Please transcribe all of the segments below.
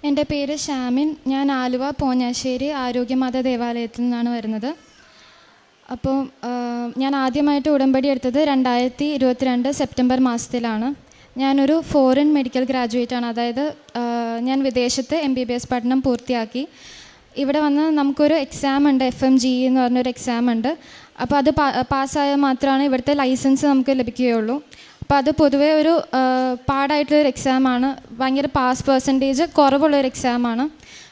എൻ്റെ പേര് ഷാമിൻ. ഞാൻ ആലുവ പോഞ്ഞാശ്ശേരി ആരോഗ്യമാത ദേവാലയത്തിൽ നിന്നാണ് വരുന്നത്. അപ്പോൾ ഞാൻ ആദ്യമായിട്ട് ഉടമ്പടി എടുത്തത് 2022 സെപ്റ്റംബർ മാസത്തിലാണ്. ഞാനൊരു ഫോറിൻ മെഡിക്കൽ ഗ്രാജുവേറ്റാണ്. അതായത് ഞാൻ വിദേശത്ത് MBBS പഠനം പൂർത്തിയാക്കി. ഇവിടെ വന്ന് നമുക്കൊരു എക്സാം ഉണ്ട്, FMGE എന്ന് പറഞ്ഞൊരു എക്സാം ഉണ്ട്. അപ്പോൾ അത് പാസ്സായാൽ മാത്രമാണ് ഇവിടുത്തെ ലൈസൻസ് നമുക്ക് ലഭിക്കുകയുള്ളൂ. അപ്പോൾ അത് പൊതുവേ ഒരു പാടായിട്ടുള്ളൊരു എക്സാമാണ്. ഭയങ്കര പാസ് പെർസെൻറ്റേജ് കുറവുള്ളൊരു എക്സാമാണ്.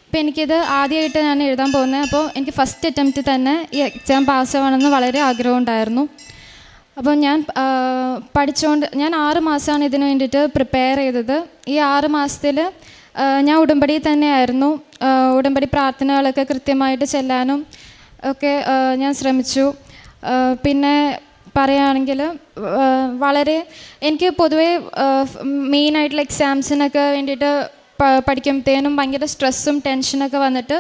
അപ്പോൾ എനിക്കിത് ആദ്യമായിട്ട് ഞാൻ എഴുതാൻ പോകുന്നത്. അപ്പോൾ എനിക്ക് ഫസ്റ്റ് അറ്റംപ്റ്റ് തന്നെ ഈ എക്സാം പാസ്സാവണമെന്ന് വളരെ ആഗ്രഹമുണ്ടായിരുന്നു. അപ്പോൾ ഞാൻ 6 മാസമാണ് ഇതിന് വേണ്ടിയിട്ട് പ്രിപ്പയർ ചെയ്തത്. ഈ 6 മാസത്തിൽ ഞാൻ ഉടമ്പടി തന്നെയായിരുന്നു. ഉടമ്പടി പ്രാർത്ഥനകളൊക്കെ കൃത്യമായിട്ട് ചെല്ലാനും ഒക്കെ ഞാൻ ശ്രമിച്ചു. പിന്നെ പറയുകയാണെങ്കിൽ വളരെ എനിക്ക് പൊതുവേ മെയിനായിട്ടുള്ള എക്സാംസിനൊക്കെ വേണ്ടിയിട്ട് പഠിക്കുമ്പോഴത്തേനും ഭയങ്കര സ്ട്രെസ്സും ടെൻഷനൊക്കെ വന്നിട്ട്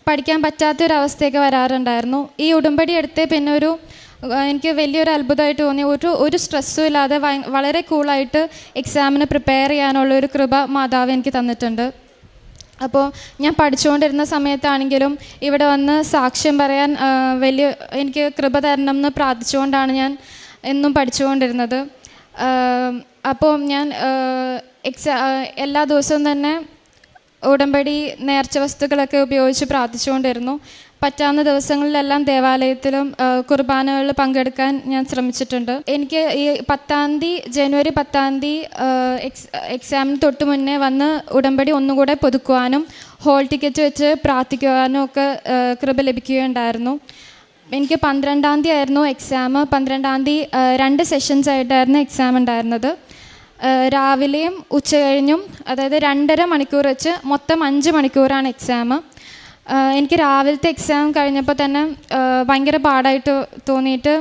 പഠിക്കാൻ പറ്റാത്തൊരവസ്ഥയൊക്കെ വരാറുണ്ടായിരുന്നു. ഈ ഉടമ്പടി എടുത്തേ പിന്നെ എനിക്ക് വലിയൊരു അത്ഭുതമായിട്ട് തോന്നി. ഒരു സ്ട്രെസ്സും ഇല്ലാതെ വളരെ കൂളായിട്ട് എക്സാമിന് പ്രിപ്പയർ ചെയ്യാനുള്ളൊരു കൃപ മാതാവ് എനിക്ക് തന്നിട്ടുണ്ട്. അപ്പോൾ ഞാൻ പഠിച്ചുകൊണ്ടിരുന്ന സമയത്താണെങ്കിലും ഇവിടെ വന്ന് സാക്ഷ്യം പറയാൻ എനിക്ക് കൃപ തരണം എന്ന് പ്രാർത്ഥിച്ചുകൊണ്ടാണ് ഞാൻ എന്നും പഠിച്ചുകൊണ്ടിരുന്നത്. അപ്പോൾ ഞാൻ എല്ലാ ദിവസവും തന്നെ ഉടമ്പടി നേർച്ച വസ്തുക്കളൊക്കെ ഉപയോഗിച്ച് പ്രാർത്ഥിച്ചുകൊണ്ടിരുന്നു. പറ്റാവുന്ന ദിവസങ്ങളിലെല്ലാം ദേവാലയത്തിലും കുർബാനകളിൽ പങ്കെടുക്കാൻ ഞാൻ ശ്രമിച്ചിട്ടുണ്ട്. എനിക്ക് ഈ ജനുവരി 10 എക്സാമിന് തൊട്ട് മുന്നേ വന്ന് ഉടമ്പടി ഒന്നുകൂടെ പുതുക്കുവാനും ഹോൾ ടിക്കറ്റ് വെച്ച് പ്രാർത്ഥിക്കുവാനും ഒക്കെ കൃപ ലഭിക്കുകയുണ്ടായിരുന്നു. എനിക്ക് 12 ആയിരുന്നു എക്സാം. 12 2 സെഷൻസ് ആയിട്ടായിരുന്നു എക്സാം ഉണ്ടായിരുന്നത്. രാവിലെയും ഉച്ച കഴിഞ്ഞും, അതായത് 2.5 മണിക്കൂർ വെച്ച് മൊത്തം 5 മണിക്കൂറാണ് എക്സാം. എനിക്ക് രാവിലത്തെ എക്സാം കഴിഞ്ഞപ്പോൾ തന്നെ ഭയങ്കര പാടായിട്ട് തോന്നിയിട്ട്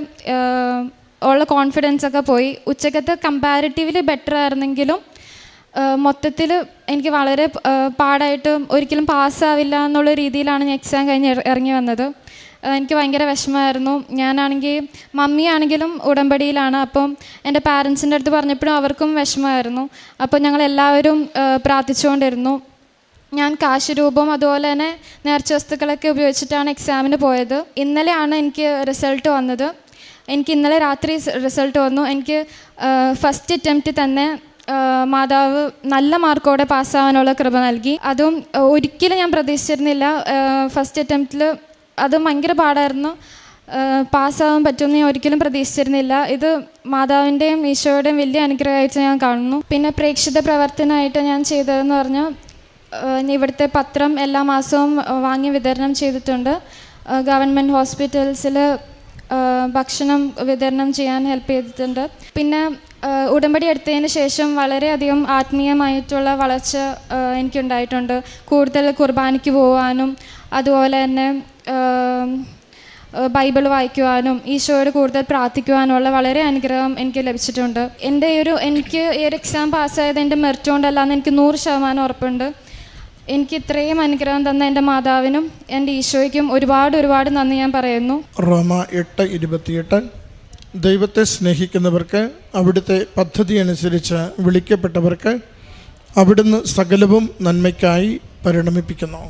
ഉള്ള കോൺഫിഡൻസൊക്കെ പോയി. ഉച്ചക്കത്തെ കമ്പാരിറ്റീവ്ലി ബെറ്റർ ആയിരുന്നെങ്കിലും മൊത്തത്തിൽ എനിക്ക് വളരെ പാടായിട്ട് ഒരിക്കലും പാസ്സാവില്ല എന്നുള്ള രീതിയിലാണ് ഞാൻ എക്സാം കഴിഞ്ഞ് ഇറങ്ങി വന്നത്. എനിക്ക് ഭയങ്കര വിഷമമായിരുന്നു. ഞാനാണെങ്കിൽ മമ്മിയാണെങ്കിലും ഉടമ്പടിയിലാണ്. അപ്പം എൻ്റെ പാരൻസിൻ്റെ അടുത്ത് പറഞ്ഞപ്പോഴും അവർക്കും വിഷമമായിരുന്നു. അപ്പോൾ ഞങ്ങളെല്ലാവരും പ്രാർത്ഥിച്ചുകൊണ്ടിരുന്നു. ഞാൻ കാശ് രൂപം അതുപോലെ തന്നെ നേർച്ച വസ്തുക്കളൊക്കെ ഉപയോഗിച്ചിട്ടാണ് എക്സാമിന് പോയത്. ഇന്നലെയാണ് എനിക്ക് റിസൾട്ട് വന്നത്. എനിക്ക് ഇന്നലെ രാത്രി റിസൾട്ട് വന്നു. എനിക്ക് ഫസ്റ്റ് അറ്റംപ്റ്റ് തന്നെ മാതാവ് നല്ല മാർക്കോടെ പാസ്സാവാനുള്ള കൃപ നൽകി. അതും ഒരിക്കലും ഞാൻ പ്രതീക്ഷിച്ചിരുന്നില്ല. ഫസ്റ്റ് അറ്റംപ്റ്റിൽ അത് ഭയങ്കര പാടായിരുന്നു. പാസ്സാവാൻ പറ്റുമെന്ന് ഞാൻ ഒരിക്കലും പ്രതീക്ഷിച്ചിരുന്നില്ല. ഇത് മാതാവിൻ്റെയും ഈശോയുടെയും വലിയ അനുഗ്രഹമായിട്ട് ഞാൻ കാണുന്നു. പിന്നെ പ്രേക്ഷിത പ്രവർത്തനമായിട്ട് ഞാൻ ചെയ്തതെന്ന് പറഞ്ഞാൽ ഇവിടുത്തെ പത്രം എല്ലാ മാസവും വാങ്ങി വിതരണം ചെയ്തിട്ടുണ്ട്. ഗവൺമെൻറ് ഹോസ്പിറ്റൽസിൽ ഭക്ഷണം വിതരണം ചെയ്യാൻ ഹെൽപ്പ് ചെയ്തിട്ടുണ്ട്. പിന്നെ ഉടമ്പടി എടുത്തതിന് ശേഷം വളരെയധികം ആത്മീയമായിട്ടുള്ള വളർച്ച എനിക്കുണ്ടായിട്ടുണ്ട്. കൂടുതൽ കുർബാനയ്ക്ക് പോകാനും അതുപോലെ തന്നെ ബൈബിൾ വായിക്കുവാനും ഈശോയോട് കൂടുതൽ പ്രാർത്ഥിക്കുവാനുള്ള വളരെ അനുഗ്രഹം എനിക്ക് ലഭിച്ചിട്ടുണ്ട്. എനിക്ക് ഈ ഒരു എക്സാം പാസ്സായത് എൻ്റെ മെറിറ്റ് കൊണ്ടല്ലാന്ന് എനിക്ക് 100% ഉറപ്പുണ്ട്. എനിക്ക് ഇത്രയും അനുഗ്രഹം തന്ന എൻ്റെ മാതാവിനും എൻ്റെ ഈശോയ്ക്കും ഒരുപാട് നന്ദി ഞാൻ പറയുന്നു. റോമ 8:28 ദൈവത്തെ സ്നേഹിക്കുന്നവർക്ക് അവിടുത്തെ പദ്ധതി അനുസരിച്ച് വിളിക്കപ്പെട്ടവർക്ക് അവിടുന്ന് സകലവും നന്മയ്ക്കായി പരിണമിപ്പിക്കുന്നു.